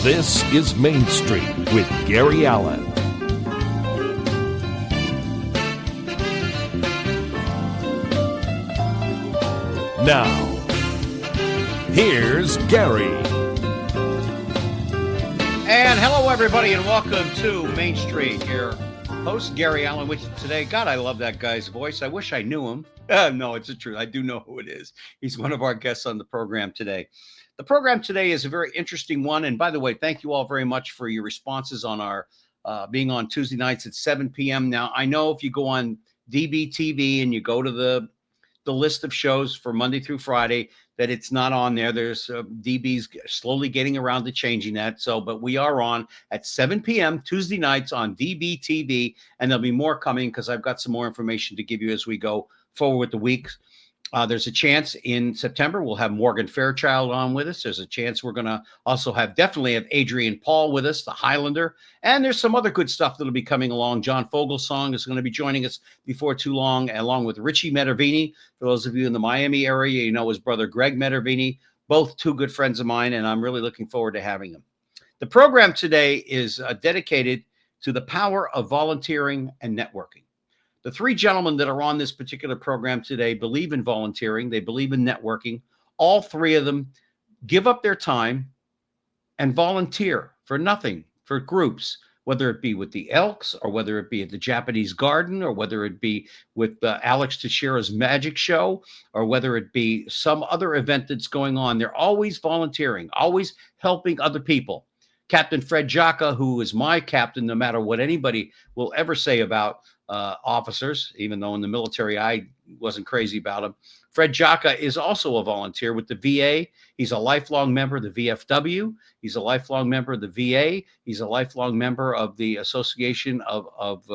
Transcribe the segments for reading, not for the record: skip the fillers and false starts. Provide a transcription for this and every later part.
This is Main Street with Gary Allen. Now, here's Gary. And hello, everybody, and welcome to Main Street. Your host, Gary Allen, with you today. God, I love that guy's voice. I wish I knew him. No, it's the truth. I do know who it is. He's one of our guests on the program today. The program today is a very interesting one. And by the way, thank you all very much for your responses on our being on Tuesday nights at 7 p.m. Now, I know if you go on DBTV and you go to the list of shows for Monday through Friday, that it's not on there. There's DB's slowly getting around to changing that. But we are on at 7 p.m. Tuesday nights on DBTV, and there'll be more coming because I've got some more information to give you as we go forward with the weeks. There's a chance in September we'll have Morgan Fairchild on with us. There's a chance we're going to also definitely have Adrian Paul with us, the Highlander. And there's some other good stuff that'll be coming along. John Fogelsong is going to be joining us before too long, along with Richie Mettervini. For those of you in the Miami area, you know his brother Greg Mettervini, both two good friends of mine, and I'm really looking forward to having them. The program today is dedicated to the power of volunteering and networking. The three gentlemen that are on this particular program today believe in volunteering. They believe in networking. All three of them give up their time and volunteer for nothing, for groups, whether it be with the Elks or whether it be at the Japanese Garden or whether it be with Alex Teixeira's magic show or whether it be some other event that's going on. They're always volunteering, always helping other people. Captain Fred Jaca, who is my captain, no matter what anybody will ever say about officers, even though in the military I wasn't crazy about him. Fred Jaca is also a volunteer with the VA. He's a lifelong member of the VFW. He's a lifelong member of the VA. He's a lifelong member of the Association of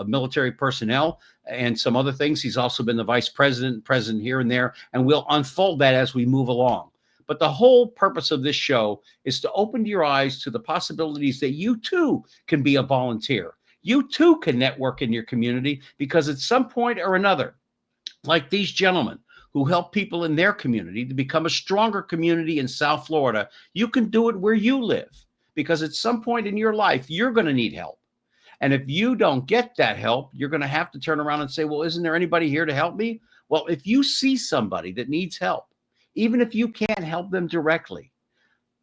Military Personnel and some other things. He's also been the vice president here and there, and we'll unfold that as we move along. But the whole purpose of this show is to open your eyes to the possibilities that you too can be a volunteer. You too can network in your community because at some point or another, like these gentlemen who help people in their community to become a stronger community in South Florida, you can do it where you live because at some point in your life, you're going to need help. And if you don't get that help, you're going to have to turn around and say, well, isn't there anybody here to help me? Well, if you see somebody that needs help, even if you can't help them directly,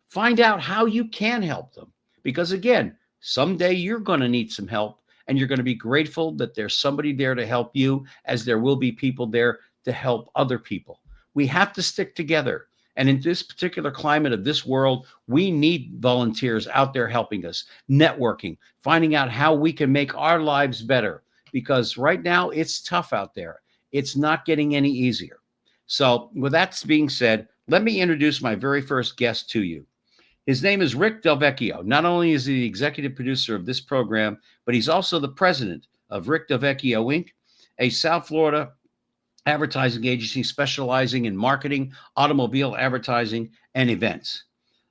find out how you can help them. Because again, someday you're going to need some help and you're going to be grateful that there's somebody there to help you, as there will be people there to help other people. We have to stick together. And in this particular climate of this world, we need volunteers out there helping us, networking, finding out how we can make our lives better. Because right now it's tough out there. It's not getting any easier. So with that being said, let me introduce my very first guest to you. His name is Rick Del Vecchio. Not only is he the executive producer of this program, but he's also the president of Rick Del Vecchio, Inc., a South Florida advertising agency specializing in marketing, automobile advertising, and events.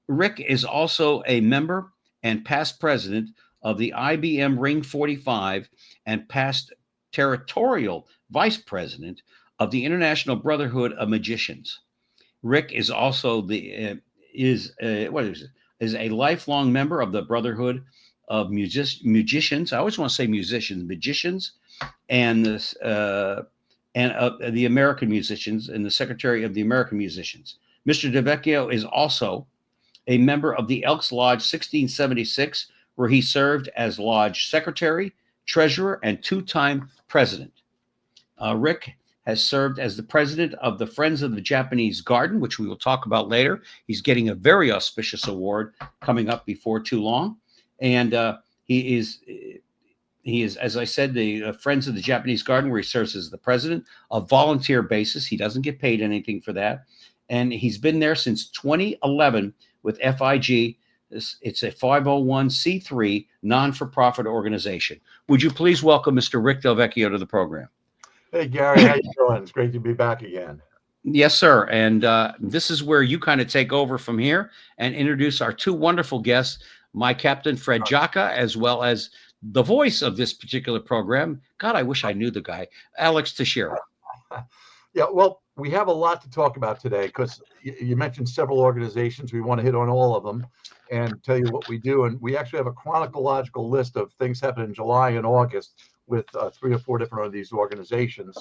Rick is also a member and past president of the IBM Ring 45 and past territorial vice president of the International Brotherhood of Magicians. Rick is also is a lifelong member of the Brotherhood of Musicians. I always want to say magicians, and the American Musicians, and the Secretary of the American Musicians. Mr. Del Vecchio is also a member of the Elks Lodge 1676, where he served as Lodge Secretary, Treasurer, and two-time President. Rick has served as the president of the Friends of the Japanese Garden, which we will talk about later. He's getting a very auspicious award coming up before too long. And he is, as I said, the Friends of the Japanese Garden, where he serves as the president, a volunteer basis. He doesn't get paid anything for that. And he's been there since 2011 with FIG. It's a 501c3 non-for-profit organization. Would you please welcome Mr. Rick Del Vecchio to the program? Hey, Gary, how you doing? It's great to be back again. Yes, sir. And this is where you kind of take over from here and introduce our two wonderful guests, my captain, Fred Jaca, as well as the voice of this particular program. God, I wish I knew the guy, Alex Teixeira. Yeah, well, we have a lot to talk about today because you mentioned several organizations. We want to hit on all of them and tell you what we do. And we actually have a chronological list of things happening in July and August with 3 or 4 different of these organizations.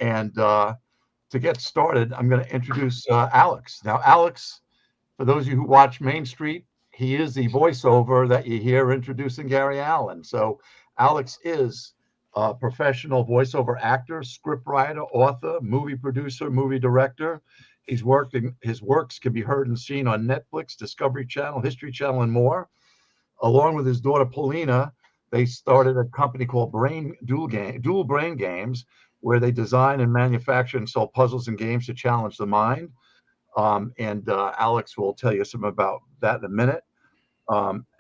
And to get started, I'm going to introduce Alex. Now, Alex, for those of you who watch Main Street, he is the voiceover that you hear introducing Gary Allen. So Alex is a professional voiceover actor, scriptwriter, author, movie producer, movie director. His works can be heard and seen on Netflix, Discovery Channel, History Channel, and more. Along with his daughter Paulina, they started a company called Dual Brain Games, where they design and manufacture and sell puzzles and games to challenge the mind. And Alex will tell you some about that in a minute.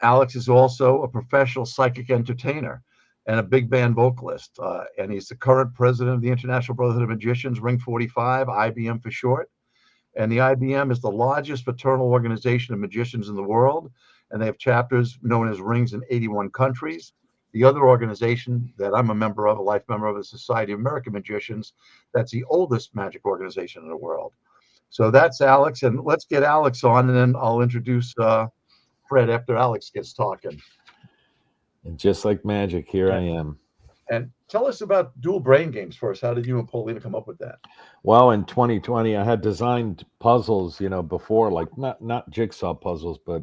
Alex is also a professional psychic entertainer and a big band vocalist. And he's the current president of the International Brotherhood of Magicians, Ring 45, IBM for short. And the IBM is the largest fraternal organization of magicians in the world. And they have chapters known as rings in 81 countries. The other organization that I'm a member of, a life member of, is the Society of American Magicians. That's the oldest magic organization in the world. So that's Alex. And let's get Alex on, and then I'll introduce Fred after Alex gets talking. And just like magic, here I am. And tell us about Dual Brain Games first. How did you and Paulina come up with that? Well, in 2020, I had designed puzzles, before, like not jigsaw puzzles, but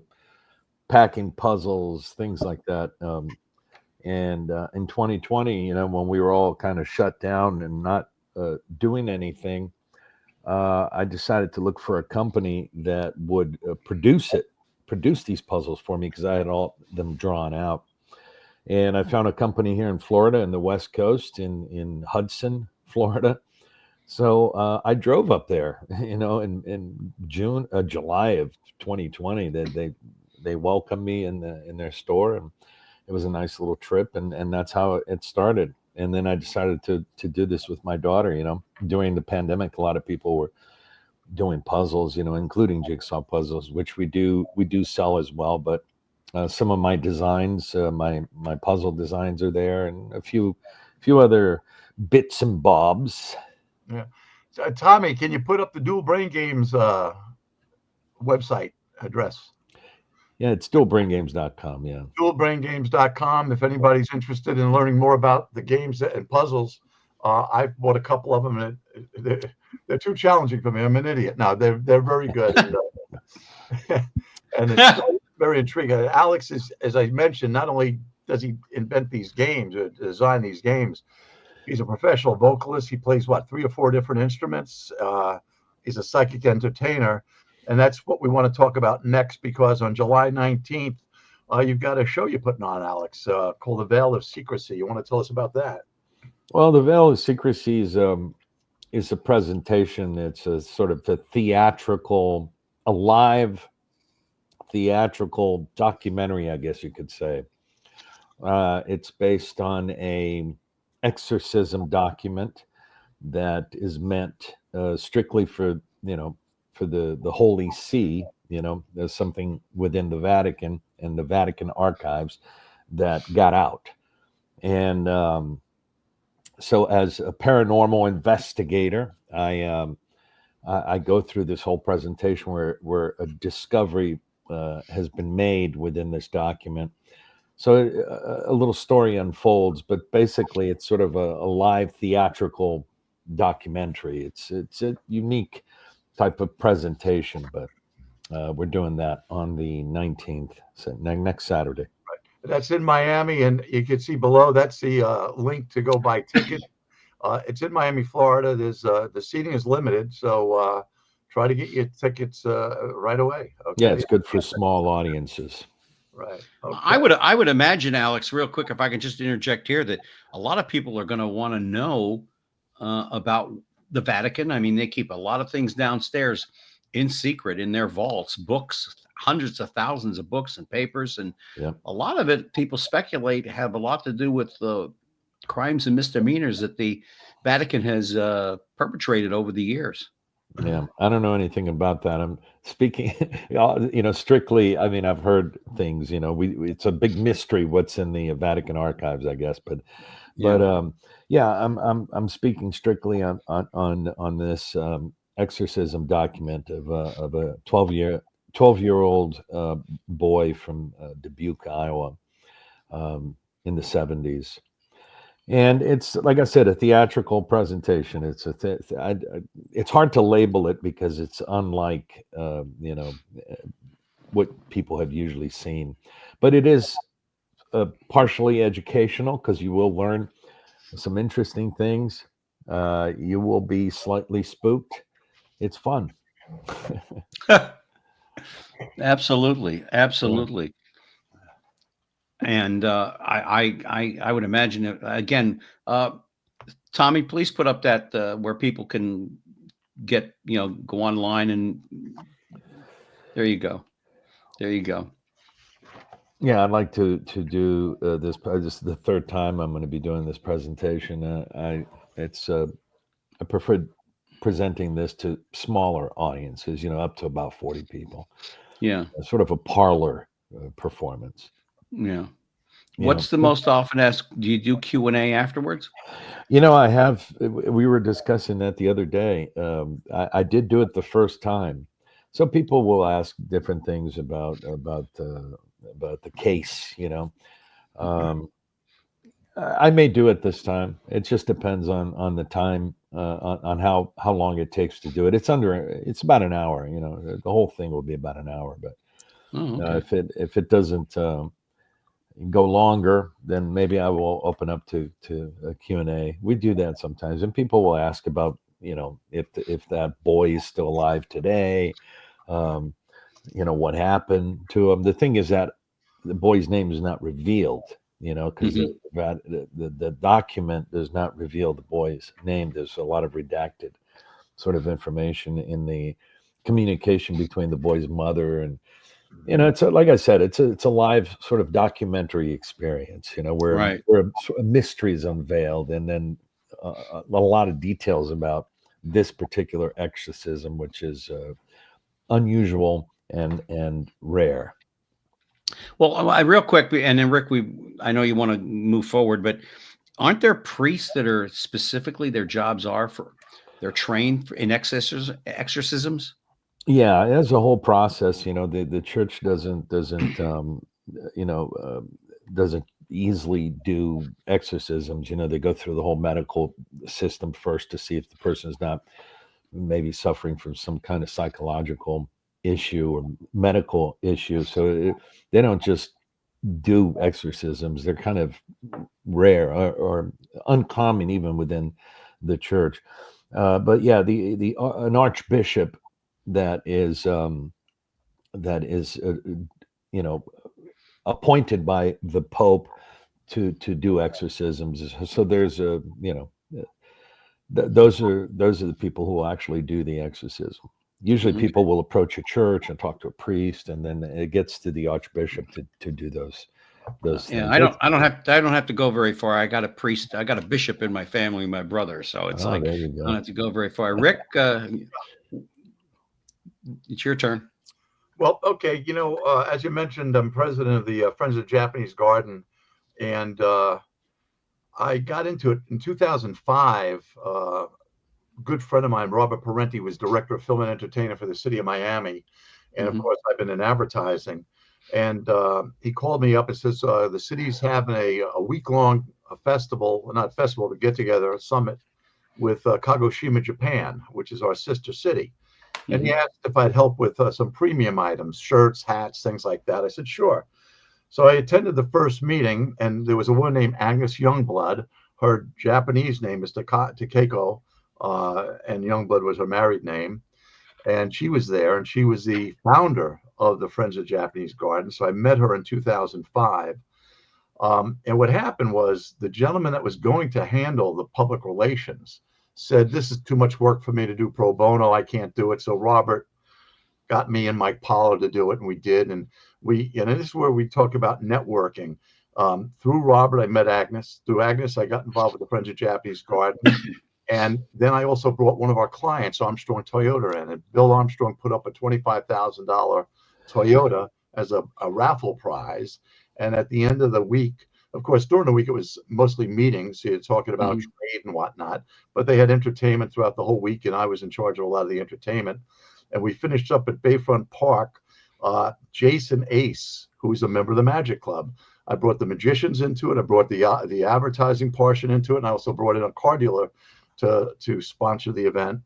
packing puzzles, things like that. And in 2020, when we were all kind of shut down and not doing anything, I decided to look for a company that would produce these puzzles for me, because I had all them drawn out. And I found a company here in Florida, in the West Coast, in Hudson, Florida. So I drove up there, in July of 2020. They welcomed me in their store, and it was a nice little trip, and that's how it started. And then I decided to do this with my daughter. During the pandemic, a lot of people were doing puzzles, including jigsaw puzzles, which we do sell as well. But some of my designs, my puzzle designs are there, and a few other bits and bobs. Yeah. So, Tommy, can you put up the Dual Brain Games website address? Yeah, it's dualbraingames.com. Yeah. Dualbraingames.com. If anybody's interested in learning more about the games and puzzles, I've bought a couple of them, and they're too challenging for me. I'm an idiot. No, they're very good. And it's very intriguing. Alex is, as I mentioned, not only does he invent these games or design these games, he's a professional vocalist. He plays 3 or 4 different instruments. He's a psychic entertainer. And that's what we want to talk about next, because on July 19th, you've got a show you're putting on, Alex, called The Veil of Secrecy. You want to tell us about that? Well, The Veil of Secrecy is a presentation. It's a sort of a live theatrical documentary, I guess you could say. It's based on a exorcism document that is meant strictly for the Holy See. There's something within the Vatican and the Vatican archives that got out. And so as a paranormal investigator, I go through this whole presentation where a discovery has been made within this document. So a little story unfolds, but basically it's sort of a live theatrical documentary. It's a unique type of presentation, but we're doing that on the 19th, so next Saturday. Right. That's in Miami, and you can see below, that's the link to go buy tickets. It's in Miami, Florida. There's the seating is limited, so try to get your tickets right away. Okay? Yeah, it's good for small audiences. Right. Okay. I would imagine, Alex, real quick, if I can just interject here, that a lot of people are going to want to know about the Vatican. I mean, they keep a lot of things downstairs in secret in their vaults, books, hundreds of thousands of books and papers. And a lot of it, people speculate, have a lot to do with the crimes and misdemeanors that the Vatican has perpetrated over the years. Yeah, I don't know anything about that. I'm speaking, strictly. I mean, I've heard things. It's a big mystery what's in the Vatican archives, I guess. But Yeah. yeah, I'm speaking strictly on this exorcism document of a 12-year-old boy from Dubuque, Iowa, in the 70s. And it's, like I said, a theatrical presentation. It's hard to label it because it's unlike what people have usually seen, but it is partially educational because you will learn some interesting things. You will be slightly spooked. It's fun. Absolutely, Yeah. absolutely. And I would imagine again, Tommy, please put up that where people can get go online and there you go, there you go. Yeah, I'd like to do this is the third time I'm going to be doing this presentation. I prefer presenting this to smaller audiences, up to about 40 people. Yeah, Sort of a parlor performance. yeah. You know, What's the most often asked? Do you do Q&A afterwards? I have. We were discussing that the other day. I did do it the first time, so people will ask different things about the case. Um, I may do it this time. It just depends on the time, on how long it takes to do it. It's about an hour. The whole thing will be about an hour. But Oh, okay. if it doesn't go longer, then maybe I will open up to a Q&A. We do that sometimes, and people will ask about if that boy is still alive today, um, what happened to him. The thing is that the boy's name is not revealed, because Hmm. the document does not reveal the boy's name. There's a lot of redacted sort of information in the communication between the boy's mother and like I said, it's a live sort of documentary experience, Right. where a mystery is unveiled, and then a lot of details about this particular exorcism, which is unusual and rare. Well, real quick, and then Rick, I know you want to move forward, but aren't there priests that are specifically their jobs are for they're trained in exorcisms? Yeah, as a whole process, the church you know, uh, doesn't easily do exorcisms. They go through the whole medical system first to see if the person is not maybe suffering from some kind of psychological issue or medical issue. So they don't just do exorcisms. They're kind of rare or uncommon even within the church. But yeah, the an archbishop that is um, that is you know appointed by the Pope to do exorcisms. So there's those are the people who will actually do the exorcism. Usually, Okay. people will approach a church and talk to a priest, and then it gets to the archbishop to do those Yeah, things. It's, I don't have to go very far. I got a priest, I got a bishop in my family, my brother. So it's oh, like there you I don't go. have to go very far. Rick, it's your turn. Well, okay, as you mentioned, I'm president of the Friends of the Japanese Garden, and I got into it in 2005. A good friend of mine, Robert Parenti, was director of film and entertainment for the city of Miami, and of Hmm. course, I've been in advertising. And he called me up and says the city's having a week-long festival, well, not festival, but get together, a summit with Kagoshima, Japan, which is our sister city. And he Hmm. asked if I'd help with some premium items, shirts, hats, things like that. I said, sure. So I attended the first meeting, and there was a woman named Agnes Youngblood. Her Japanese name is Takeko, and Youngblood was her married name. And she was there, and she was the founder of the Friends of Japanese Garden. So I met her in 2005. And what happened was the gentleman that was going to handle the public relations said, "This is too much work for me to do pro bono. I can't do it." So Robert got me and Mike Pollard to do it, and we did. And this is where we talk about networking. Through Robert, I met Agnes. Through Agnes, I got involved with the Friends of Japanese Garden. And then I also brought one of our clients, Armstrong Toyota, in, and Bill Armstrong put up a $25,000 Toyota as a raffle prize. And at the end of the week, of course, during the week, it was mostly meetings. You're talking about trade and whatnot, but they had entertainment throughout the whole week, and I was in charge of a lot of the entertainment. And we finished up at Bayfront Park. Jason Ace, who is a member of the Magic Club, I brought the magicians into it. I brought the advertising portion into it, and I also brought in a car dealer to sponsor the event.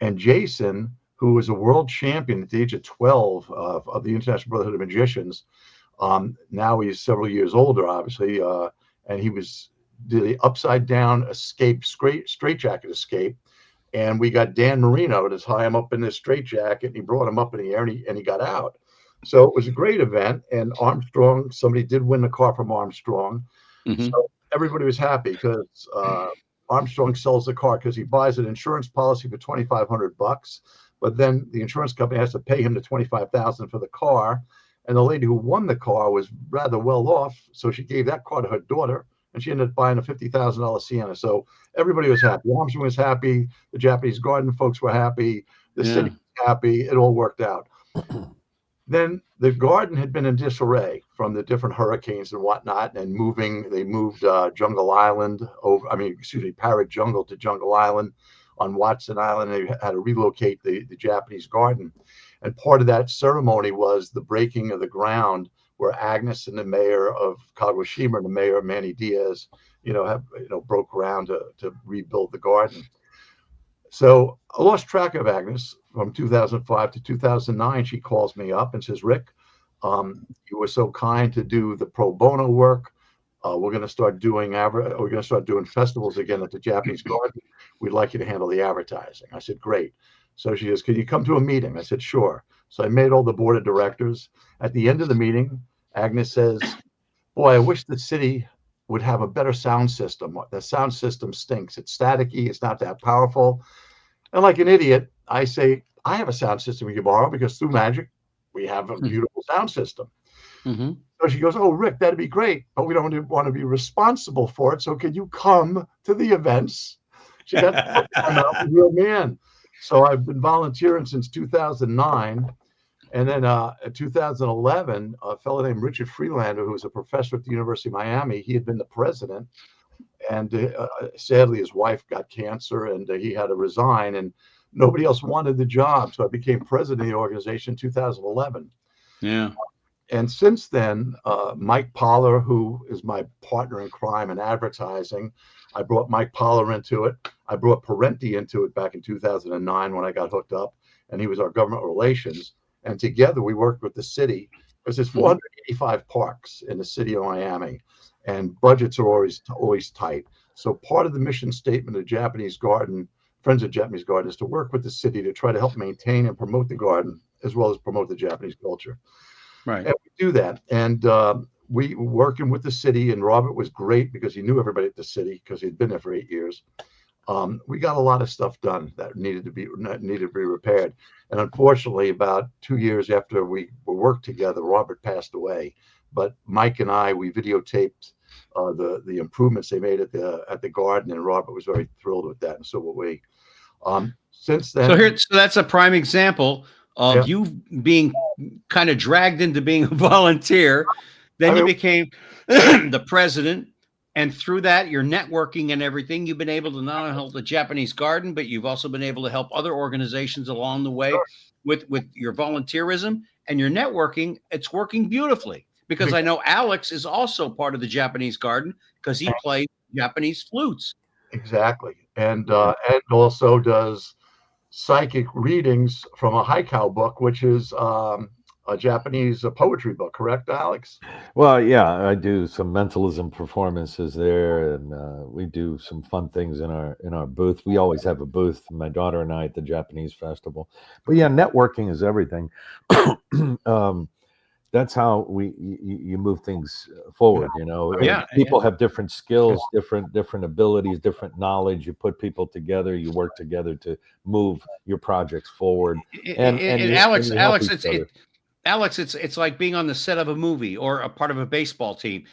And Jason, who was a world champion at the age of 12 of the International Brotherhood of Magicians, now he's several years older, obviously, and he did the upside down escape, straitjacket escape. And we got Dan Marino to tie him up in this straitjacket, and he brought him up in the air, and he got out. So it was a great event. And Armstrong, somebody did win the car from Armstrong. So everybody was happy because Armstrong sells the car because he buys an insurance policy for $2,500, but then the insurance company has to pay him the $25,000 for the car. And the lady who won the car was rather well off, so she gave that car to her daughter, and she ended up buying a $50,000 Sienna. So everybody was happy. Armstrong was happy. The Japanese garden folks were happy. The city was happy. It all worked out. Then the garden had been in disarray from the different hurricanes and whatnot, and they moved Jungle Island Parrot Jungle to Jungle Island on Watson Island. They had to relocate the Japanese garden. And part of that ceremony was the breaking of the ground where Agnes and the mayor of Kagoshima and the mayor Manny Diaz, broke ground to rebuild the garden. So I lost track of Agnes from 2005 to 2009. She calls me up and says, "Rick, you were so kind to do the pro bono work. We're going to start doing festivals again at the Japanese Garden. We'd like you to handle the advertising." I said, "Great." So she goes, "Can you come to a meeting?" I said, "Sure." So I made all the board of directors. At the end of the meeting, Agnes says, "Boy, I wish the city would have a better sound system. The sound system stinks. It's staticky. It's not that powerful." And like an idiot, I say, "I have a sound system we can borrow because through Magic, we have a beautiful sound system." So she goes, "Oh, Rick, that'd be great, but we don't want to be responsible for it. So can you come to the events?" She got I'm out the real man. So I've been volunteering since 2009. And then in 2011, a fellow named Richard Freelander, who was a professor at the University of Miami, he had been the president. And sadly, his wife got cancer, and he had to resign, and nobody else wanted the job. So I became president of the organization in 2011. Yeah. And since then, Mike Poller, who is my partner in crime and advertising, I brought Mike Poller into it. I brought Parenti into it back in 2009 when I got hooked up, and he was our government relations. And together we worked with the city, because there's 485 parks in the city of Miami, and budgets are always tight. So part of the mission statement of Japanese Garden, Friends of Japanese Garden, is to work with the city to try to help maintain and promote the garden, as well as promote the Japanese culture. Right. And we do that. And we were working with the city, and Robert was great because he knew everybody at the city because he'd been there for 8 years. We got a lot of stuff done that needed to be repaired. And unfortunately, about 2 years after we worked together, Robert passed away. But Mike and we videotaped the improvements they made at the garden, and Robert was very thrilled with that, and so were we. Since then, So that's a prime example of you being kind of dragged into being a volunteer. Then you became the president. And through that, your networking and everything, you've been able to not only help the Japanese Garden, but you've also been able to help other organizations along the way with your volunteerism and your networking. It's working beautifully, because I know Alex is also part of the Japanese Garden because he plays Japanese flutes. Exactly. And also does psychic readings from a haiku book, which is a Japanese poetry book, correct, Alex? Well, yeah, I do some mentalism performances there, and we do some fun things in our booth. We always have a booth, my daughter and I, at the Japanese festival. But yeah, networking is everything. That's how you move things forward. People have different skills, different abilities, different knowledge. You put people together, you work together to move your projects forward. And Alex, it's like being on the set of a movie or a part of a baseball team.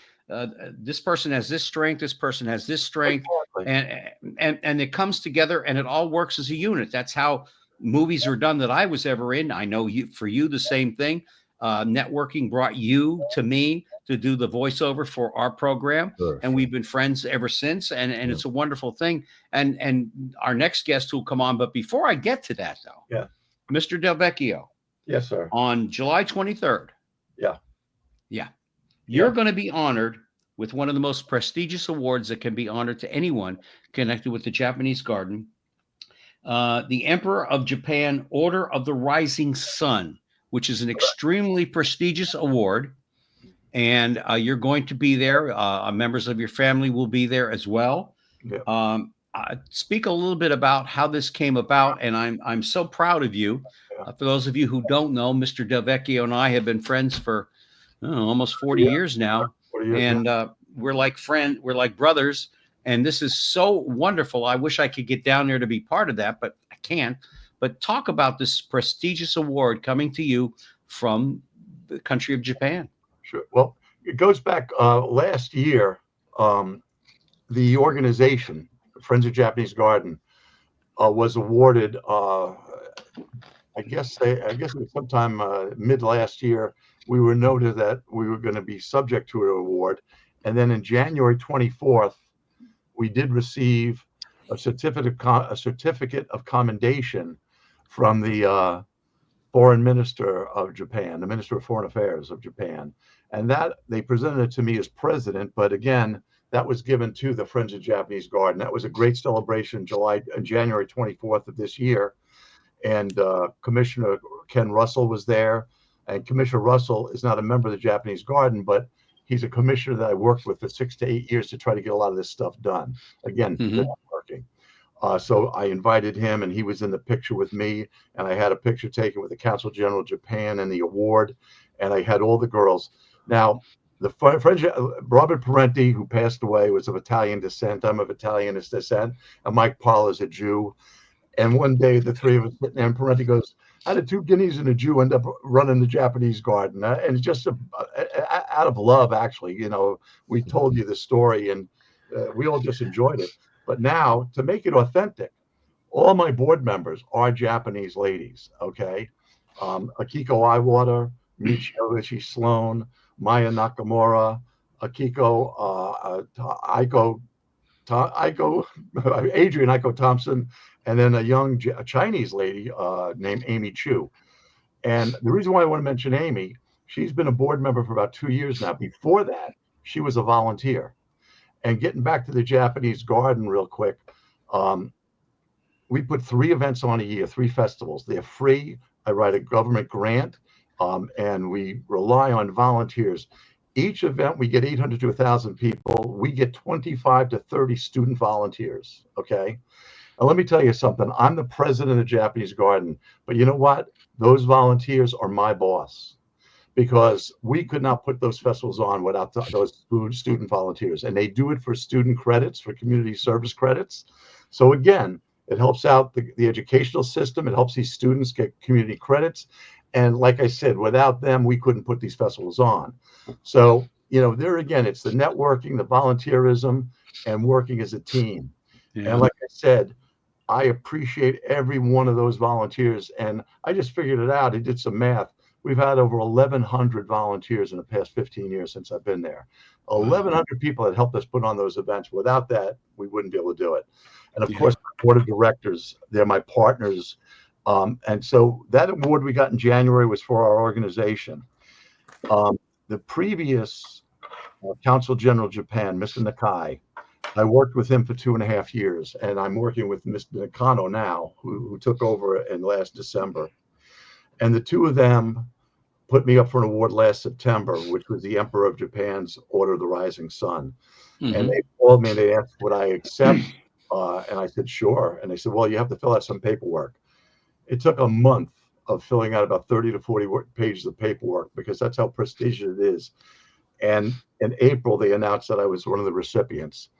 This person has this strength. This person has this strength. and it comes together and it all works as a unit. That's how movies are done that I was ever in. I know for you the same thing. Networking brought you to me to do the voiceover for our program, and we've been friends ever since. And it's a wonderful thing. And our next guest who'll come on, but before I get to that though, Mr. Del Vecchio. Yes, sir. On July 23rd. Yeah. You're going to be honored with one of the most prestigious awards that can be honored to anyone connected with the Japanese garden. The Emperor of Japan Order of the Rising Sun, which is an extremely prestigious award. And you're going to be there. Members of your family will be there as well. Yeah. Speak a little bit about how this came about. And I'm so proud of you. For those of you who don't know, Mr. Del Vecchio and I have been friends for almost 40 years now. 40 years, and we're like friends. We're like brothers. And this is so wonderful. I wish I could get down there to be part of that, but I can't. But talk about this prestigious award coming to you from the country of Japan. Sure. Well, it goes back last year. The organization, Friends of Japanese Garden, was awarded. I guess it was sometime mid last year. We were noted that we were going to be subject to an award, and then in January 24th, we did receive a certificate of commendation from the Foreign Minister of Japan, the Minister of Foreign Affairs of Japan, and that they presented it to me as president. But again, that was given to the Friends of Japanese Garden. That was a great celebration, January 24th of this year, and Commissioner Ken Russell was there. And Commissioner Russell is not a member of the Japanese Garden, but he's a commissioner that I worked with for 6 to 8 years to try to get a lot of this stuff done. Again, networking. So I invited him, and he was in the picture with me, and I had a picture taken with the Consul General of Japan and the award, and I had all the girls. Now, the French, Robert Parenti, who passed away, was of Italian descent. I'm of Italian descent, and Mike Paul is a Jew. And one day, the three of us sitting there, and Parenti goes, "How did 2 Guineas and a Jew end up running the Japanese garden?" And just out of love, actually, we told you the story, and we all just enjoyed it. But now, to make it authentic, all my board members are Japanese ladies, okay? Akiko Iwater, Michio Ishii Sloan, Maya Nakamura, Akiko, Adrian Aiko Thompson, and then a young Chinese lady named Amy Chu. And the reason why I want to mention Amy, she's been a board member for about 2 years now. Before that, she was a volunteer. And getting back to the Japanese garden real quick, we put 3 events on a year, 3 festivals. They're free. I write a government grant, and we rely on volunteers. Each event, we get 800 to 1,000 people. We get 25 to 30 student volunteers, okay? And let me tell you something. I'm the president of the Japanese Garden, but you know what? Those volunteers are my boss, because we could not put those festivals on without those student volunteers. And they do it for student credits, for community service credits. So again, it helps out the educational system. It helps these students get community credits. And like I said, without them, we couldn't put these festivals on. So, there again, it's the networking, the volunteerism, and working as a team. Yeah. And like I said, I appreciate every one of those volunteers. And I just figured it out. I did some math. We've had over 1,100 volunteers in the past 15 years since I've been there. 1,100 people that helped us put on those events. Without that, we wouldn't be able to do it. And of course, my board of directors, they're my partners. And so that award we got in January was for our organization. The previous Consul General of Japan, Mr. Nakai, I worked with him for 2.5 years, and I'm working with Mr. Nakano now, who took over in last December. And the two of them put me up for an award last September, which was the Emperor of Japan's Order of the Rising Sun. And they called me and they asked, would I accept? And I said, sure. And they said, well, you have to fill out some paperwork. It took a month of filling out about 30 to 40 pages of paperwork, because that's how prestigious it is. And in April, they announced that I was one of the recipients.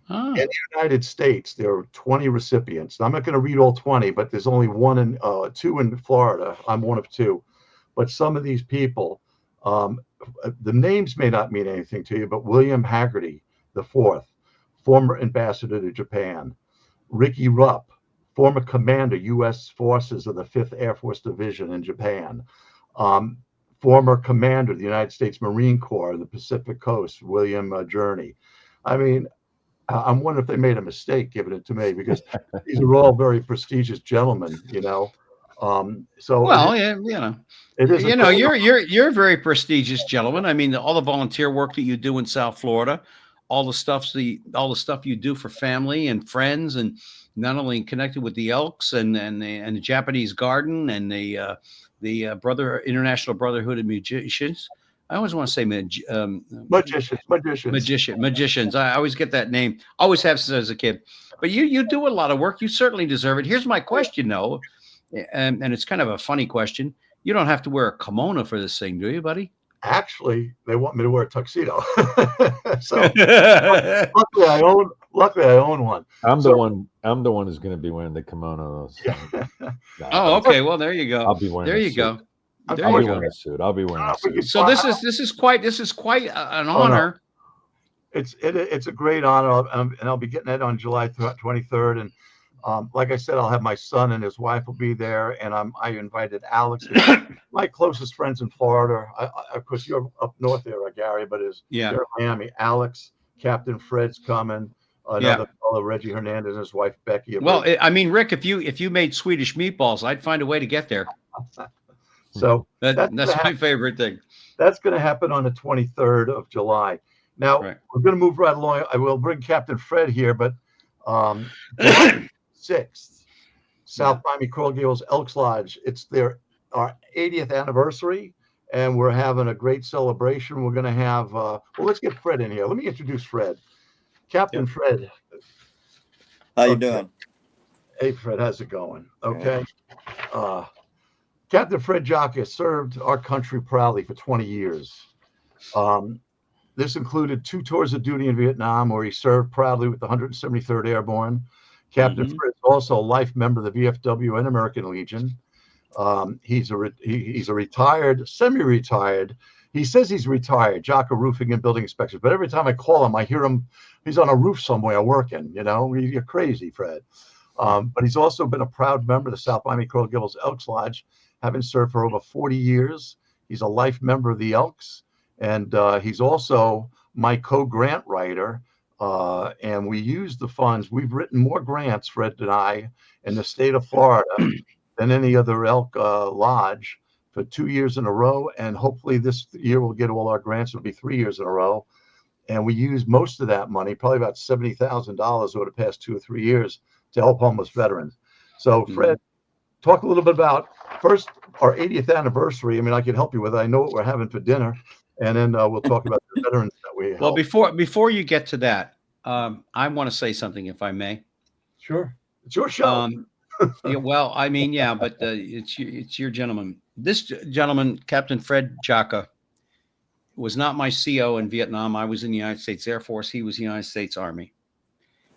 In the United States, there are 20 recipients. Now, I'm not going to read all 20, but there's only 2 in Florida. I'm one of 2. But some of these people, the names may not mean anything to you, but William Haggerty, the 4th, former ambassador to Japan. Ricky Rupp, former commander, U.S. forces of the 5th Air Force Division in Japan. Former commander of the United States Marine Corps, the Pacific Coast, William Journey. I mean, I'm wondering if they made a mistake giving it to me, because these are all very prestigious gentlemen, you know. So Well, it is a great you're a very prestigious gentleman. I mean, all the volunteer work that you do in South Florida, all the stuff you do for family and friends, and not only connected with the Elks and the Japanese Garden and the International Brotherhood of Musicians. I always want to say magicians. I always get that name. Always have since I was a kid. But you do a lot of work. You certainly deserve it. Here's my question, though, and it's kind of a funny question. You don't have to wear a kimono for this thing, do you, buddy? Actually, they want me to wear a tuxedo. So luckily I own one. I'm the one who's going to be wearing the kimono. So. Yeah. Oh, okay. Well, there you go. I'll be wearing. There you go. I'll be wearing a suit. I'll be wearing a suit. So this is quite an honor. No. It's a great honor, and I'll be getting it on July 23rd. And like I said, I'll have my son and his wife will be there, and I invited Alex, my closest friends in Florida. Of course, you're up north there, Gary, but they're in Miami. Alex, Captain Fred's coming. Another fellow, Reggie Hernandez, and his wife Vecchio. Well, I mean, Rick, if you made Swedish meatballs, I'd find a way to get there. So that's my favorite thing. That's going to happen on the 23rd of July. Now we're going to move right along. I will bring Captain Fred here, but July 6th, South Miami Coral Gables Elks Lodge. It's our 80th anniversary, and we're having a great celebration. We're going to have. Well, let's get Fred in here. Let me introduce Fred. Captain Fred. How you doing? Hey, Fred. How's it going? Okay. Captain Fred Jaca served our country proudly for 20 years. This included 2 tours of duty in Vietnam, where he served proudly with the 173rd Airborne. Captain Fred is also a life member of the VFW and American Legion. He's a retired, semi-retired. He says he's retired, Jaca Roofing and Building Inspectors. But every time I call him, I hear him. He's on a roof somewhere working. You know, you're crazy, Fred. But he's also been a proud member of the South Miami Coral Gables Elks Lodge, having served for over 40 years. He's a life member of the Elks, and he's also my co-grant writer. And we use the funds. We've written more grants, Fred and I, in the state of Florida than any other elk lodge for 2 years in a row. And hopefully this year we'll get all our grants. It'll be 3 years in a row. And we use most of that money, probably about $70,000 over the past 2 or 3 years, to help homeless veterans. So, Fred, talk a little bit about first our 80th anniversary. I mean, I can help you with it. I know what we're having for dinner, and then we'll talk about the veterans that we help. Well, before you get to that, I want to say something, if I may. Sure, it's your show. Well, I mean, but it's your gentleman. This gentleman, Captain Fred Jaca, was not my CO in Vietnam. I was in the United States Air Force. He was the United States Army.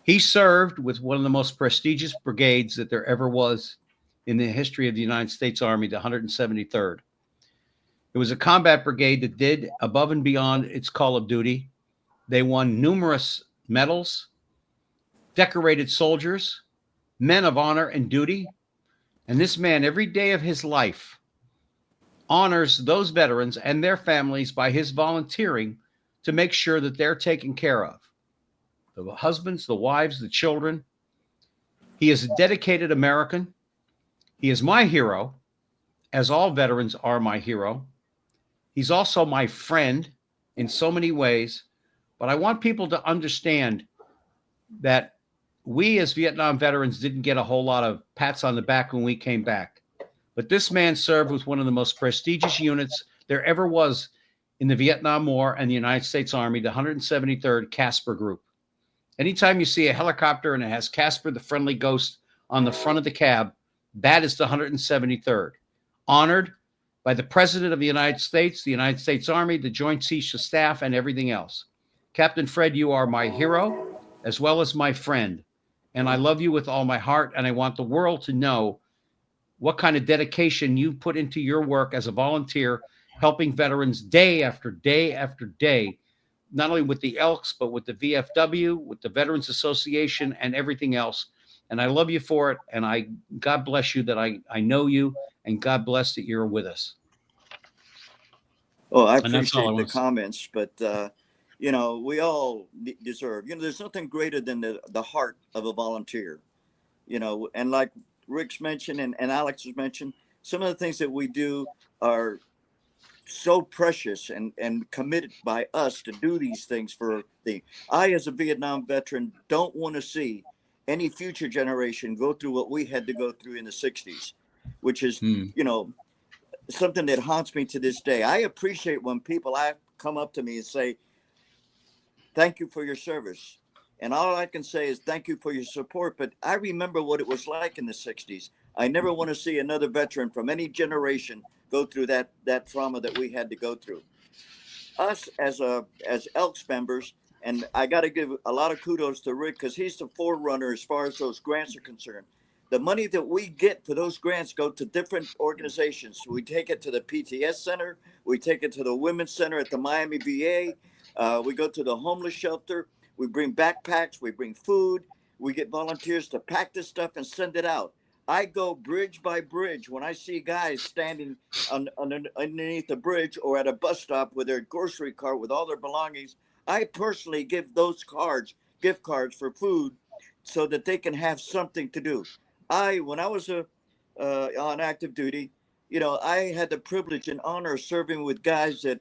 He served with one of the most prestigious brigades that there ever was in the history of the United States Army, the 173rd. It was a combat brigade that did above and beyond its call of duty. They won numerous medals, decorated soldiers, men of honor and duty. And this man, every day of his life, honors those veterans and their families by his volunteering to make sure that they're taken care of. The husbands, the wives, the children. He is a dedicated American. He is my hero, as all veterans are my hero. He's also my friend in so many ways. But I want people to understand that we as Vietnam veterans didn't get a whole lot of pats on the back when we came back. But this man served with one of the most prestigious units there ever was in the Vietnam War and the United States Army, the 173rd Casper Group. Anytime you see a helicopter and it has Casper, the friendly ghost, on the front of the cab, that is the 173rd. Honored by the President of the United States Army, the Joint Chiefs of Staff, and everything else. Captain Fred, you are my hero as well as my friend. And I love you with all my heart, and I want the world to know what kind of dedication you put into your work as a volunteer, helping veterans day after day after day, not only with the Elks, but with the VFW, with the Veterans Association, and everything else. And I love you for it. And God bless you that I know you, and God bless that you're with us. Oh, I And that's all I appreciate the want to say. comments, but we all deserve. There's nothing greater than the heart of a volunteer. And like Rick's mentioned and Alex has mentioned, some of the things that we do are so precious and committed by us to do these things for the. I, as a Vietnam veteran, don't want to see any future generation go through what we had to go through in the 60s, which is, something that haunts me to this day. I appreciate when people come up to me and say, thank you for your service. And all I can say is thank you for your support. But I remember what it was like in the 60s. I never want to see another veteran from any generation go through that trauma that we had to go through. Us as Elks members, and I got to give a lot of kudos to Rick because he's the forerunner as far as those grants are concerned. The money that we get for those grants go to different organizations. We take it to the PTS Center. We take it to the Women's Center at the Miami VA. We go to the homeless shelter. We bring backpacks. We bring food. We get volunteers to pack this stuff and send it out. I go bridge by bridge when I see guys standing underneath the bridge or at a bus stop with their grocery cart with all their belongings. I personally give those gift cards for food so that they can have something to do. When I was on active duty, I had the privilege and honor of serving with guys that,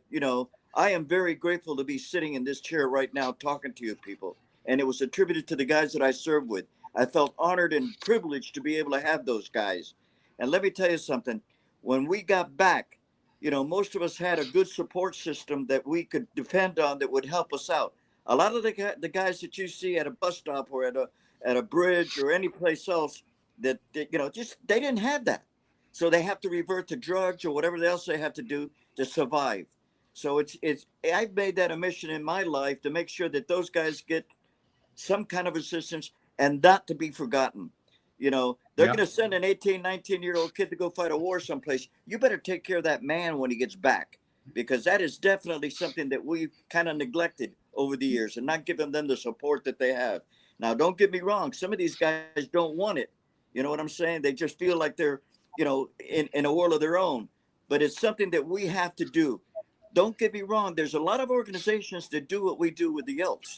I am very grateful to be sitting in this chair right now talking to you people. And it was attributed to the guys that I served with. I felt honored and privileged to be able to have those guys. And let me tell you something. When we got back, most of us had a good support system that we could depend on that would help us out. A lot of the guys that you see at a bus stop or at a bridge or any place else, that they didn't have that, so they have to revert to drugs or whatever else they have to do to survive. So I've made that a mission in my life to make sure that those guys get some kind of assistance and not to be forgotten. They're going to send an 18, 19-year-old kid to go fight a war someplace. You better take care of that man when he gets back, because that is definitely something that we've kind of neglected over the years and not giving them the support that they have. Now, don't get me wrong. Some of these guys don't want it. You know what I'm saying? They just feel like they're, in a world of their own. But it's something that we have to do. Don't get me wrong. There's a lot of organizations that do what we do with the Elks.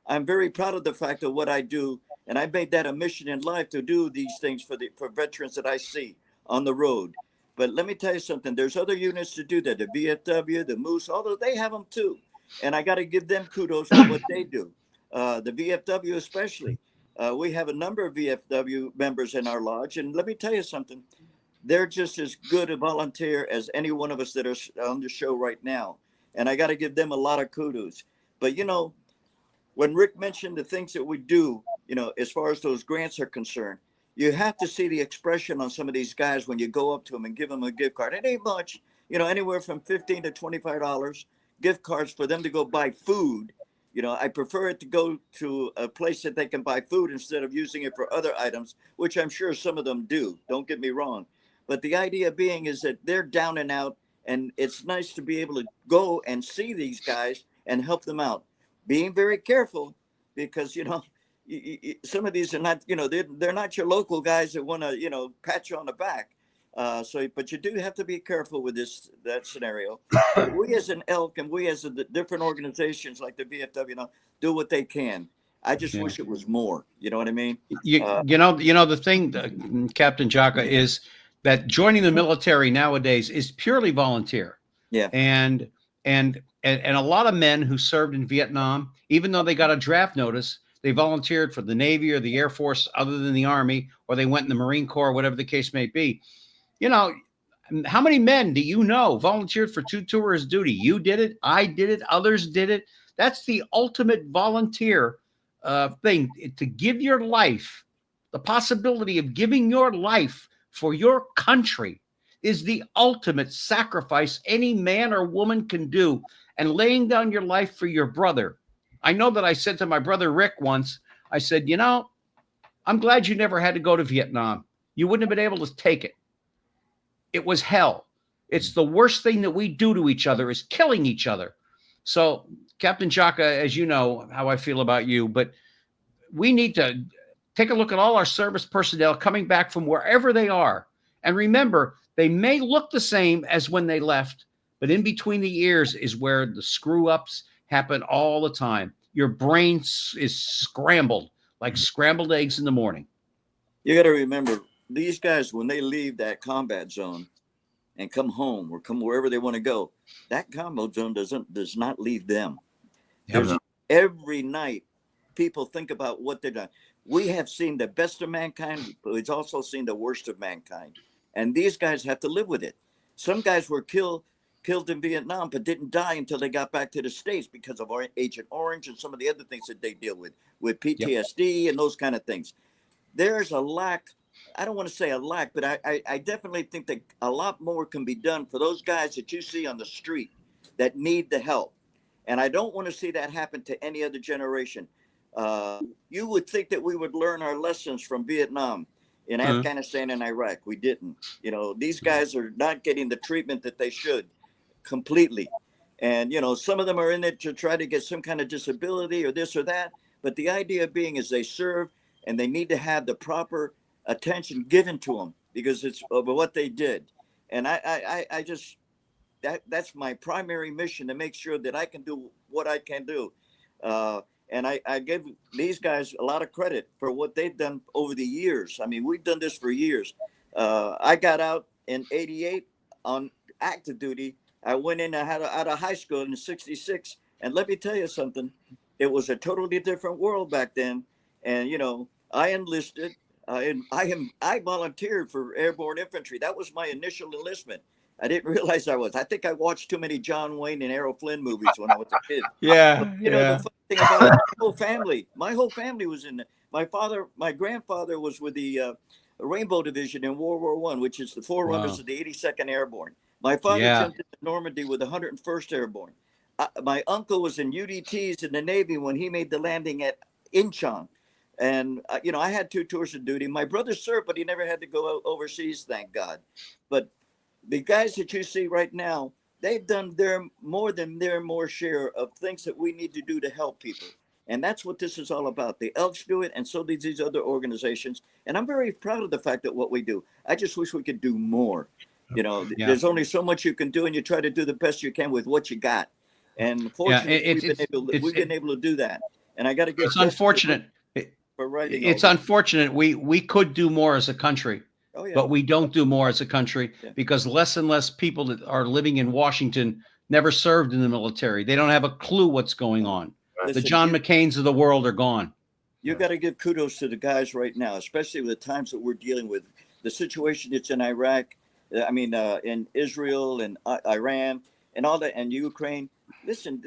I'm very proud of the fact of what I do. And I made that a mission in life to do these things for veterans that I see on the road. But let me tell you something. There's other units to do that. The VFW, the Moose, although they have them too. And I got to give them kudos for what they do. The VFW especially. We have a number of VFW members in our lodge. And let me tell you something. They're just as good a volunteer as any one of us that are on the show right now. And I got to give them a lot of kudos. But, when Rick mentioned the things that we do, as far as those grants are concerned, you have to see the expression on some of these guys when you go up to them and give them a gift card. It ain't much, anywhere from $15 to $25 gift cards for them to go buy food. I prefer it to go to a place that they can buy food instead of using it for other items, which I'm sure some of them do. Don't get me wrong. But the idea being is that they're down and out, and it's nice to be able to go and see these guys and help them out. Being very careful because, some of these are not, they're not your local guys that want to, pat you on the back. But you do have to be careful with that scenario. But we as an Elk and we as the different organizations like the VFW, do what they can. I just wish it was more. You know what I mean? The thing, Captain Jaca, is that joining the military nowadays is purely volunteer. Yeah. And a lot of men who served in Vietnam, even though they got a draft notice, they volunteered for the Navy or the Air Force other than the Army, or they went in the Marine Corps, whatever the case may be. How many men do you know volunteered for 2 tours duty? You did it. I did it. Others did it. That's the ultimate volunteer thing, to give your life. The possibility of giving your life for your country is the ultimate sacrifice any man or woman can do, and laying down your life for your brother. I know that I said to my brother Rick once, I said, I'm glad you never had to go to Vietnam. You wouldn't have been able to take it. It was hell. It's the worst thing that we do to each other is killing each other. So Captain Jaca, as you know how I feel about you, but we need to take a look at all our service personnel coming back from wherever they are. And remember, they may look the same as when they left, but in between the ears is where the screw ups happen all the time. Your brain is scrambled like scrambled eggs in the morning. You got to remember, these guys, when they leave that combat zone and come home or come wherever they want to go, that combat zone does not leave them. There's every night people think about what they've done. We have seen the best of mankind, but we've also seen the worst of mankind. And these guys have to live with it. Some guys were killed in Vietnam, but didn't die until they got back to the States because of Agent Orange and some of the other things that they deal with PTSD and those kind of things. There's a lack. I don't want to say a lack, but I definitely think that a lot more can be done for those guys that you see on the street that need the help. And I don't want to see that happen to any other generation. You would think that we would learn our lessons from Vietnam in Afghanistan and Iraq. We didn't. You know, these guys are not getting the treatment that they should completely. And, you know, some of them are in it to try to get some kind of disability or this or that. But the idea being is they serve and they need to have the proper attention given to them because it's over what they did. And I just, that's my primary mission, to make sure that I can do what I can do. And I give these guys a lot of credit for what they've done over the years. I mean, we've done this for years. I got out in '88 on active duty. I went in, I had out of high school in '66. And let me tell you something, it was a totally different world back then. And, you know, I enlisted and I volunteered for airborne infantry. That was my initial enlistment. I didn't realize I think I watched too many John Wayne and Errol Flynn movies when I was a kid. But, you know, the funny thing about it, my whole family was in it. My grandfather was with the Rainbow Division in World War I, which is the forerunners of the 82nd Airborne. My father jumped into Normandy with the 101st Airborne. My uncle was in UDTs in the Navy when he made the landing at Incheon. And, you know, I had 2 tours of duty. My brother served, but he never had to go overseas, thank God. But the guys that you see right now, they've done more than their share of things that we need to do to help people. And that's what this is all about. The Elks do it, and so do these other organizations. And I'm very proud of the fact that what we do. I just wish we could do more. You know, there's only so much you can do, and you try to do the best you can with what you got. And fortunately, we've been able to do that. And I got to give. It's unfortunate. It's unfortunate. We could do more as a country. Oh, yeah. But we don't do more as a country because less and less people that are living in Washington never served in the military. They don't have a clue what's going on. Listen, the John McCains of the world are gone. You got to give kudos to the guys right now, especially with the times that we're dealing with. The situation that's in Iraq, in Israel and Iran and all that, and Ukraine. Listen,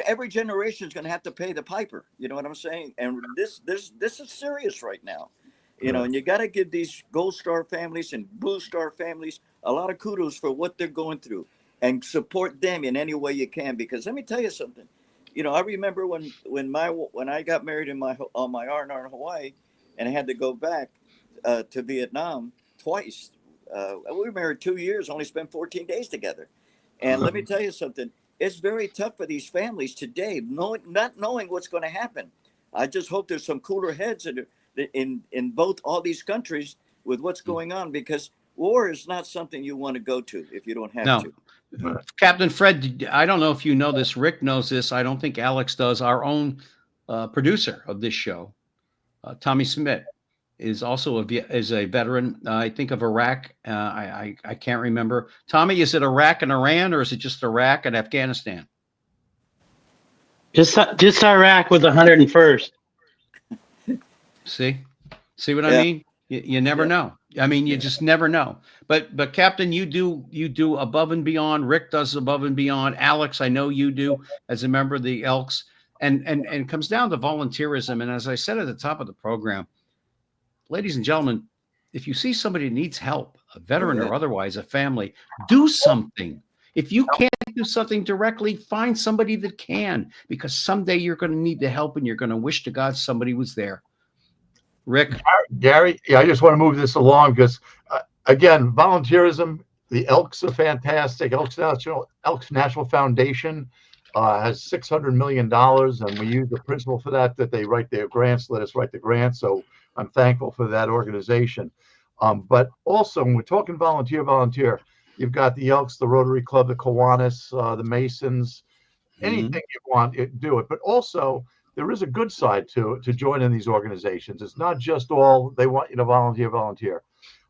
every generation is going to have to pay the piper. You know what I'm saying? And this is serious right now. You know, and you got to give these Gold Star families and Blue Star families a lot of kudos for what they're going through and support them in any way you can. Because let me tell you something. You know, I remember when I got married on my R&R in Hawaii, and I had to go back to Vietnam twice. We were married 2 years, only spent 14 days together. And let me tell you something. It's very tough for these families today, not knowing what's going to happen. I just hope there's some cooler heads in both all these countries with what's going on, because war is not something you want to go to if you don't have to. Captain Fred, I don't know if you know this. Rick knows this. I don't think Alex does. Our own producer of this show, Tommy Smith, is also a veteran. I think of Iraq. I can't remember. Tommy, is it Iraq and Iran, or is it just Iraq and Afghanistan? Just Iraq with the 101st. See what I mean? You never know. I mean, you just never know. But Captain, you do above and beyond. Rick does above and beyond. Alex, I know you do as a member of the Elks, and it comes down to volunteerism. And as I said at the top of the program, ladies and gentlemen, if you see somebody who needs help, a veteran or otherwise, a family, do something. If you can't do something directly, find somebody that can, because someday you're going to need the help, and you're going to wish to God somebody was there. Rick? Gary, I just want to move this along because, again, volunteerism, the Elks are fantastic. Elks National Foundation, has $600 million, and we use the principle for that they write their grants, let us write the grants. So I'm thankful for that organization. But also, when we're talking volunteer, you've got the Elks, the Rotary Club, the Kiwanis, the Masons, anything you want, do it. But also, there is a good side to joining these organizations. It's not just all they want you to volunteer.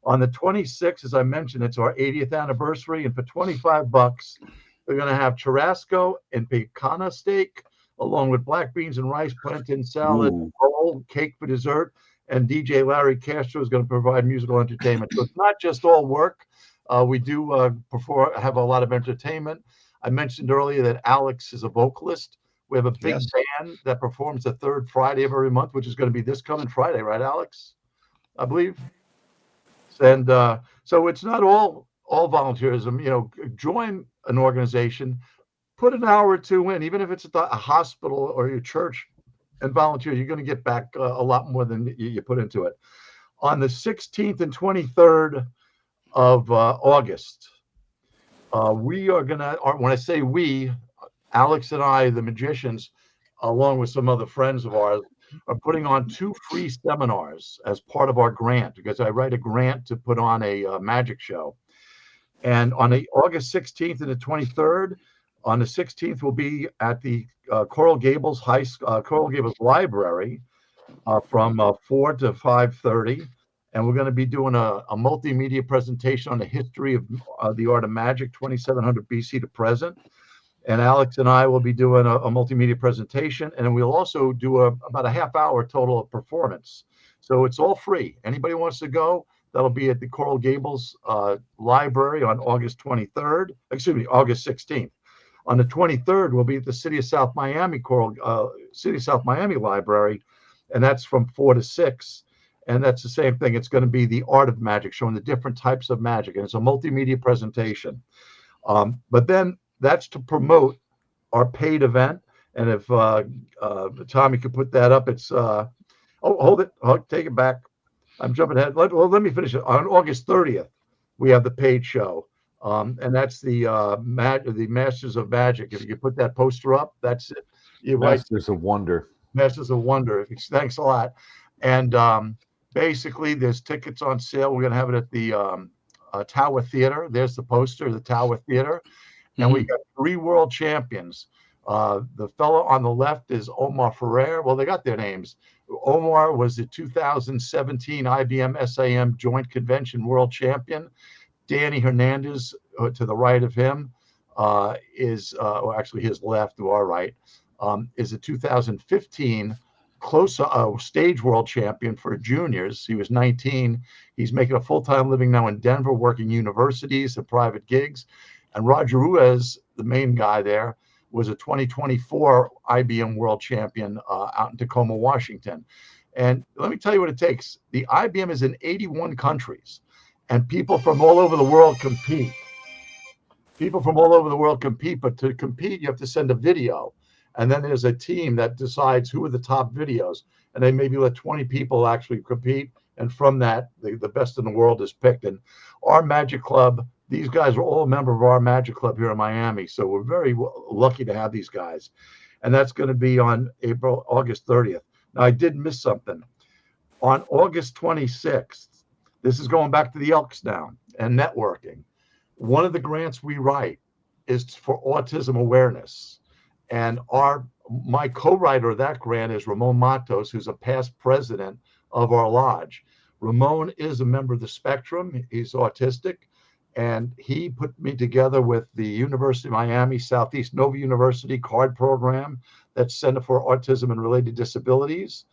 On the 26th, as I mentioned, it's our 80th anniversary, and for $25, we're going to have churrasco and picana steak, along with black beans and rice, plantain salad, roll, cake for dessert, and DJ Larry Castro is going to provide musical entertainment. So it's not just all work. We do have a lot of entertainment. I mentioned earlier that Alex is a vocalist. We have a big band that performs the third Friday of every month, which is going to be this coming Friday, right, Alex? I believe. And so it's not all volunteerism. Join an organization, put an hour or two in, even if it's at a hospital or your church, and volunteer. You're going to get back a lot more than you put into it. On the 16th and 23rd of August, we are going to, when I say we, Alex and I, the magicians, along with some other friends of ours, are putting on 2 free seminars as part of our grant, because I write a grant to put on a magic show. And on the August 16th and the 23rd, on the 16th, we'll be at the Coral Gables Library from 4 to 5:30. And we're going to be doing a multimedia presentation on the history of the art of magic, 2700 BC to present. And Alex and I will be doing a multimedia presentation, and we'll also do about a half-hour total of performance. So it's all free. Anybody wants to go, that'll be at the Coral Gables Library on August 16th. On the 23rd, we'll be at the City of South Miami Library, and that's from 4 to 6. And that's the same thing. It's going to be the art of magic, showing the different types of magic, and it's a multimedia presentation. But then that's to promote our paid event. And if Tommy could put that up, it's hold it, take it back. I'm jumping ahead. Let me finish it. On August 30th, we have the paid show, and that's the Masters of Magic. If you could put that poster up, that's it. Masters of Wonder. Masters of Wonder. Thanks a lot. And basically, there's tickets on sale. We're going to have it at the Tower Theater. There's the poster, the Tower Theater. And we got 3 world champions. The fellow on the left is Omar Ferrer. Well, they got their names. Omar was the 2017 IBM SAM Joint Convention World Champion. Danny Hernandez, to the right of him, is actually his left to our right, is a 2015 stage world champion for juniors. He was 19. He's making a full-time living now in Denver, working universities and private gigs. And Roger Ruiz, the main guy there, was a 2024 IBM world champion out in Tacoma, Washington. And let me tell you what it takes. The IBM is in 81 countries, and people from all over the world compete. But to compete, you have to send a video. And then there's a team that decides who are the top videos. And they maybe let 20 people actually compete. And from that, the best in the world is picked. And our Magic Club, these guys are all a member of our Magic Club here in Miami. So we're very lucky to have these guys. And that's going to be on August 30th. Now, I did miss something. On August 26th, this is going back to the Elks now and networking. One of the grants we write is for autism awareness. And my co-writer of that grant is Ramon Matos, who's a past president of our lodge. Ramon is a member of the spectrum. He's autistic. And he put me together with the University of Miami Southeast Nova University card program, that's Center for Autism and Related Disabilities.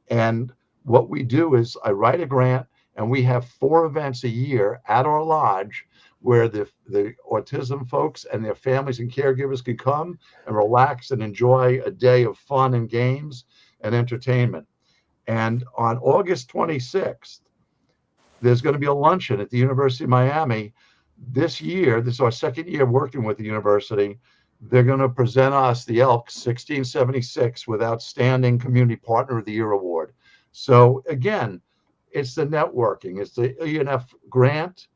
And what we do is I write a grant, and we have 4 events a year at our lodge where the autism folks and their families and caregivers can come and relax and enjoy a day of fun and games and entertainment. And on August 26th, there's going to be a luncheon at the University of Miami. This year, this is our second year working with the university. They're going to present us, the Elks, 1676 with Outstanding Community Partner of the Year Award. So again, it's the networking. It's the ENF grant,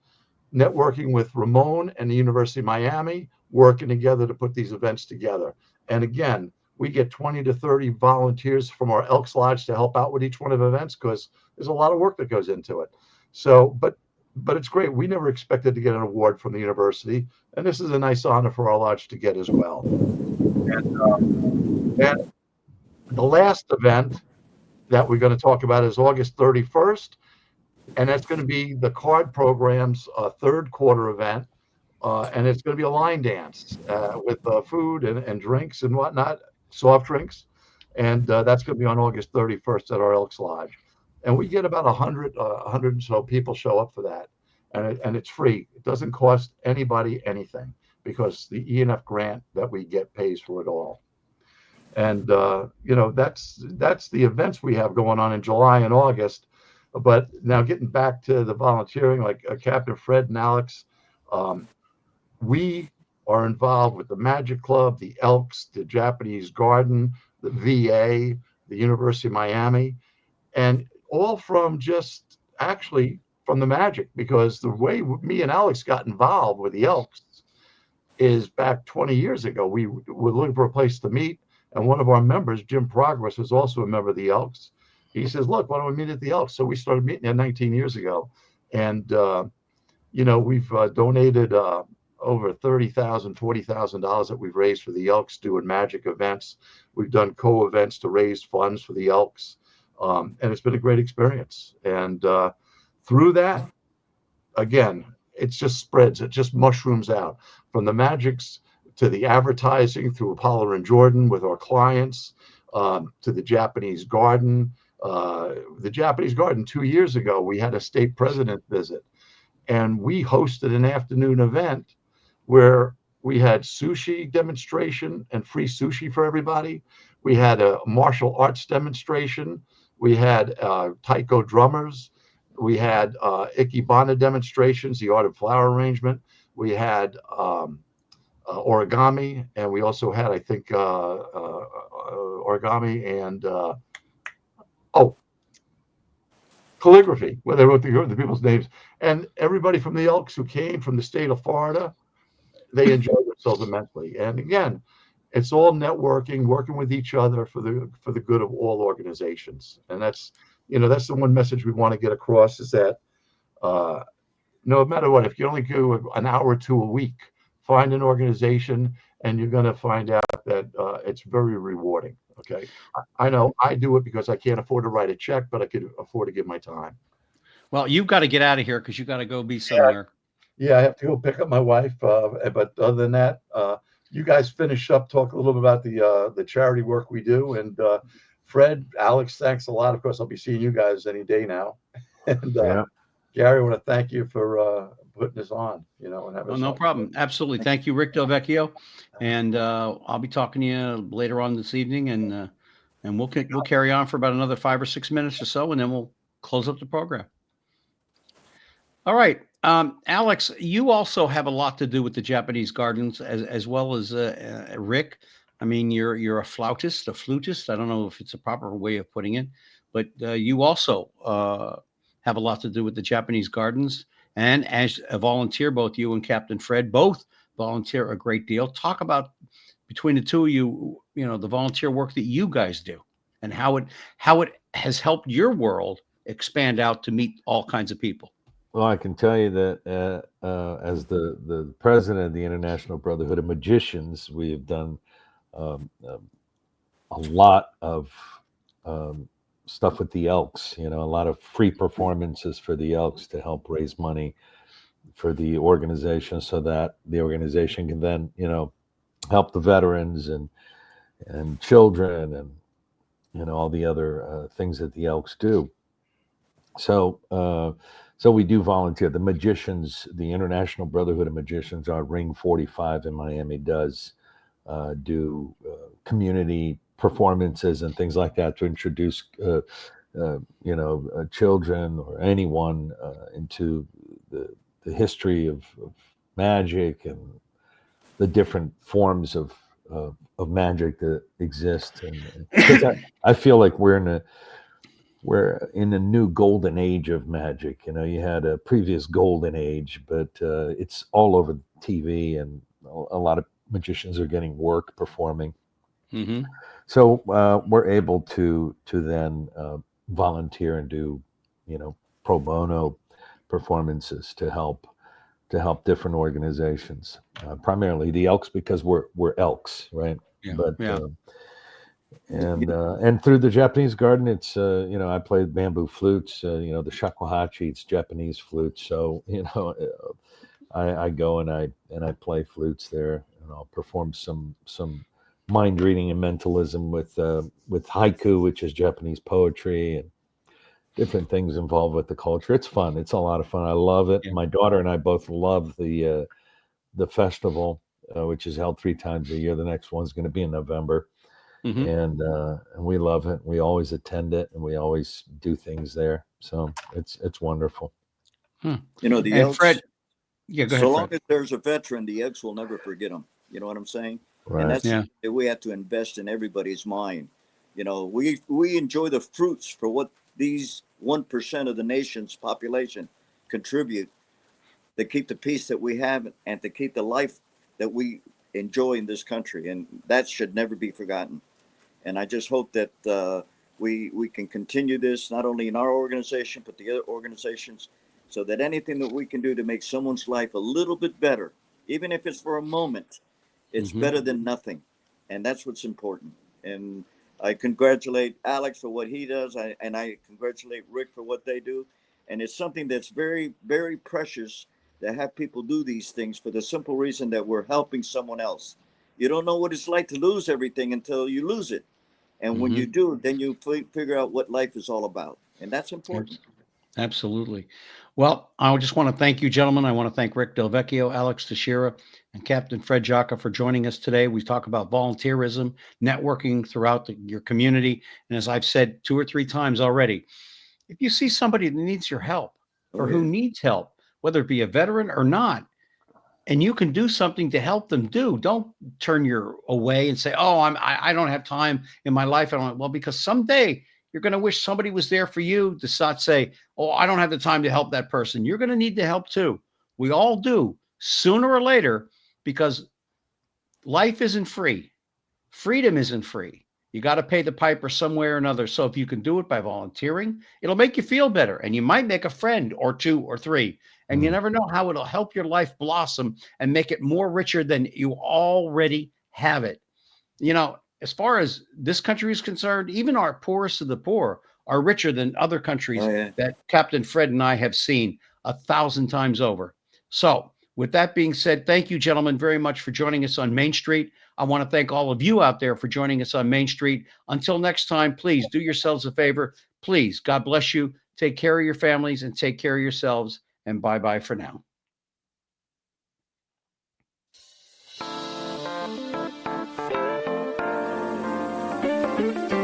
networking with Ramon and the University of Miami, working together to put these events together. And again, we get 20 to 30 volunteers from our Elks Lodge to help out with each one of the events because there's a lot of work that goes into it. So, but it's great. We never expected to get an award from the university, and this is a nice honor for our lodge to get as well. And the last event that we're going to talk about is August 31st, and that's going to be the card program's third quarter event, and it's going to be a line dance with food and drinks and whatnot, soft drinks, and that's going to be on August 31st at our Elks Lodge. And we get about 100 or so people show up for that, and it's free. It doesn't cost anybody anything because the E&F grant that we get pays for it all. And that's the events we have going on in July and August. But now getting back to the volunteering, like Captain Fred and Alex, we are involved with the Magic Club, the Elks, the Japanese Garden, the VA, the University of Miami, and all from just actually from the Magic, because the way me and Alex got involved with the Elks is back 20 years ago. We were looking for a place to meet, and one of our members, Jim Progress, was also a member of the Elks. He says, look, why don't we meet at the Elks? So we started meeting there 19 years ago. And, we've donated over $30,000, $40,000 that we've raised for the Elks doing Magic events. We've done co-events to raise funds for the Elks. And it's been a great experience. And through that, again, it just spreads. It just mushrooms out from the Magics to the advertising through Apollo and Jordan with our clients, to the Japanese Garden. The Japanese Garden 2 years ago, we had a state president visit, and we hosted an afternoon event where we had sushi demonstration and free sushi for everybody. We had a martial arts demonstration. We had taiko drummers. We had ikebana demonstrations, the art of flower arrangement. We had origami, and we also had, I think, origami and calligraphy, where they wrote the people's names. And everybody from the Elks who came from the state of Florida, they enjoyed themselves immensely. And again, it's all networking, working with each other for the good of all organizations. And that's the one message we want to get across, is that no matter what, if you only do an hour or two a week, find an organization, and you're going to find out that it's very rewarding. Okay. I know I do it because I can't afford to write a check, but I could afford to give my time. Well, you've got to get out of here because you got to go be somewhere. Yeah, I have to go pick up my wife. But other than that, you guys finish up, talk a little bit about the charity work we do. And Fred, Alex, thanks a lot. Of course, I'll be seeing you guys any day now. And Gary, I want to thank you for putting this on, and having no problem. Absolutely. Thank you, Rick Del Vecchio. And I'll be talking to you later on this evening, and we'll carry on for about another 5 or 6 minutes or so, and then we'll close up the program. All right. Alex, you also have a lot to do with the Japanese Gardens as well as Rick. I mean, you're a flutist. I don't know if it's a proper way of putting it, but you also have a lot to do with the Japanese Gardens. And as a volunteer, both you and Captain Fred both volunteer a great deal. Talk about, between the two of you, the volunteer work that you guys do and how it has helped your world expand out to meet all kinds of people. Well, I can tell you that as the president of the International Brotherhood of Magicians, we have done a lot of stuff with the Elks, a lot of free performances for the Elks to help raise money for the organization, so that the organization can then, help the veterans and children and, all the other things that the Elks do. So we do volunteer. The Magicians, the International Brotherhood of Magicians, our Ring 45 in Miami does do community performances and things like that to introduce, children or anyone into the history of magic and the different forms of magic that exist. And I feel like we're in a new golden age of magic. You had a previous golden age, but it's all over TV, and a lot of magicians are getting work performing. Mm-hmm. So we're able to then volunteer and do, pro bono performances to help different organizations, primarily the Elks, because we're Elks, right? Yeah. But Yeah. and through the Japanese garden, it's I play bamboo flutes, the shakuhachi, it's Japanese flutes. So I go and I play flutes there, and I'll perform some mind reading and mentalism with haiku, which is Japanese poetry, and different things involved with the culture. It's fun. It's a lot of fun. I love it. Yeah. My daughter and I both love the festival, which is held 3 times a year. The next one's going to be in November, Mm-hmm. and we love it. We always attend it, and we always do things there. So it's wonderful. The And Elks. Fred, yeah, go ahead, So long Fred. as there's a veteran, the Elks will never forget them. You know what I'm saying? Right. And that's Yeah. that we have to invest in everybody's mind. We enjoy the fruits for what these 1% of the nation's population contribute to keep the peace that we have and to keep the life that we enjoy in this country. And that should never be forgotten. And I just hope that we can continue this not only in our organization but the other organizations, so that anything that we can do to make someone's life a little bit better, even if it's for a moment, it's Mhm. better than nothing. And that's what's important. And I congratulate Alex for what he does, and I congratulate Rick for what they do. And it's something that's very, very precious to have people do these things for the simple reason that we're helping someone else. You don't know what it's like to lose everything until you lose it. And when you Mhm. do, then you figure out what life is all about. And that's important. Absolutely. Well, I just want to thank you, gentlemen. I want to thank Rick Del Vecchio, Alex Teixeira, and Captain Fred Jaca for joining us today. We talk about volunteerism, networking throughout your community. And as I've said 2 or 3 times already, if you see somebody that needs your help Oh, or who yeah. needs help, whether it be a veteran or not, and you can do something to help them, don't turn your away and say, oh, I don't have time in my life. I don't. Well, because someday you're going to wish somebody was there for you to not say, oh, I don't have the time to help that person. You're going to need the help too. We all do, sooner or later, because life isn't free. Freedom isn't free. You got to pay the piper somewhere or another. So if you can do it by volunteering, it'll make you feel better. And you might make a friend or 2 or 3. And you Mm. never know how it'll help your life blossom and make it more richer than you already have it. As far as this country is concerned, even our poorest of the poor are richer than other countries Oh, yeah. that Captain Fred and I have seen 1,000 times over. So, with that being said, thank you, gentlemen, very much for joining us on Main Street. I want to thank all of you out there for joining us on Main Street. Until next time, please do yourselves a favor. Please, God bless you. Take care of your families and take care of yourselves. And bye bye for now.